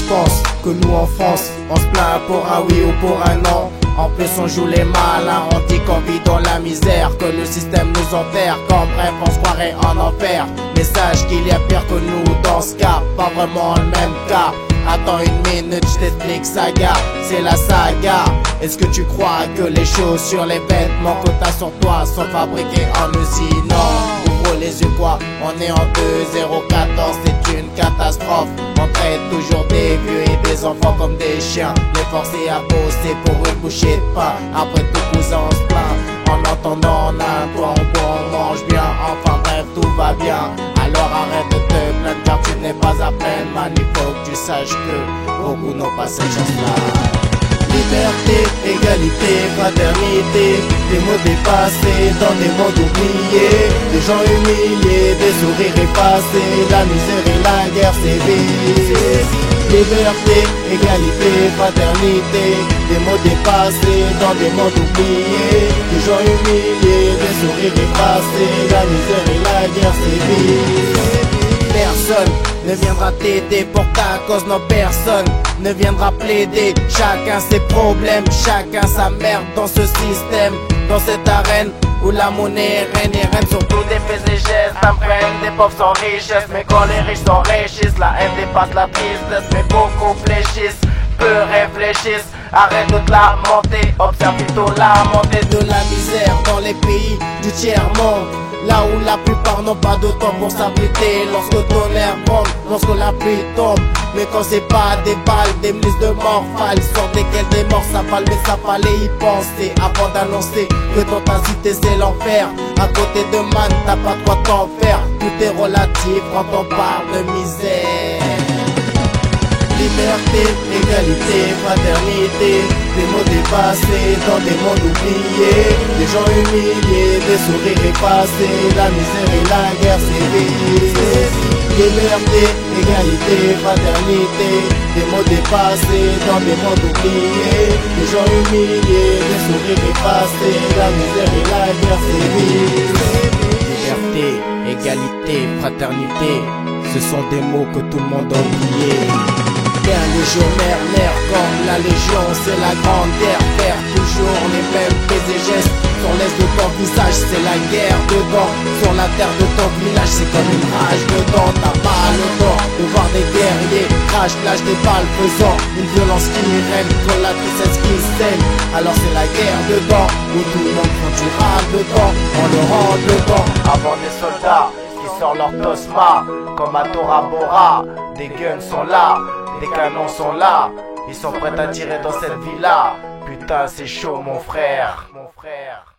penses que nous en France, on se plaint pour un oui ou pour un non. En plus on joue les malins, on dit qu'on vit dans la misère, que le système nous enterre, qu'en bref on se croirait en enfer. Mais sache qu'il y a pire que nous dans ce cas, pas vraiment le même cas. Attends une minute, je t'explique saga, c'est la saga. Est-ce que tu crois que les chaussures, les vêtements que t'as sur toi sont fabriqués en usine? Non, ouvre les yeux quoi, on est en 2014, c'est une catastrophe. On traite toujours des vieux et des enfants comme des chiens, les forcer à bosser pour une bouchée de pain. Après tout cousin on se plaint, en entendant n'importe quoi on mange bien. Enfin bref tout va bien, alors arrête de te plaindre car tu n'es pas à peine man. Il faut que tu saches que beaucoup n'ont pas cette chance-là. Liberté, égalité, fraternité, des mots dépassés dans des mondes oubliés, des gens humiliés, des sourires effacés, la misère et la guerre sévissent. Liberté, égalité, fraternité, des mots dépassés dans des mondes oubliés, des gens humiliés, des sourires effacés, la misère et la guerre sévissent. Personne ne viendra t'aider pour ta cause, non personne ne viendra plaider. Chacun ses problèmes, chacun sa merde dans ce système, dans cette arène où la monnaie est reine et reine. Surtout des faits et gestes imprègnent des pauvres sans richesse. Mais quand les riches s'enrichissent, la haine dépasse la tristesse. Mais beaucoup fléchissent, peu réfléchissent. Arrête de te lamenter, observe plutôt la montée de la misère dans les pays du tiers-monde, là où la plupart n'ont pas de temps pour s'abriter. Lorsque le tonnerre gronde, lorsque la pluie tombe. Mais quand c'est pas des balles, des mises de morphales, sur desquelles des morts s'avalent. Mais ça fallait y penser avant d'annoncer que ton cité c'est l'enfer. À côté de man, t'as pas de quoi t'en faire. Tout est relatif quand on parle de misère. Liberté, égalité, fraternité, des mots dépassés dans des mondes oubliés, des gens humiliés, des sourires effacés, la misère et la guerre sévissent. Liberté, égalité, fraternité, des mots dépassés dans des mondes oubliés, des gens humiliés, des sourires effacés, la misère et la guerre sévissent. Liberté, égalité, fraternité, ce sont des mots que tout le monde a oubliés. Un légionnaire naire comme la légion, c'est la grande guerre. Faire toujours les mêmes faits et gestes sur l'est de ton visage, c'est la guerre dedans. Sur la terre de ton village, c'est comme une rage dedans. T'as pas le temps de voir des guerriers crash, lâche des balles, faisant une violence qui règne, pour la tristesse qui saigne. Alors c'est la guerre dedans, où tout le monde font du rap dedans, on le rend dedans. Avant des soldats qui sortent leur tosma, comme à Tora Bora, des guns sont là, des canons sont là, ils sont prêts à tirer dans cette villa. Putain c'est chaud mon frère, mon frère.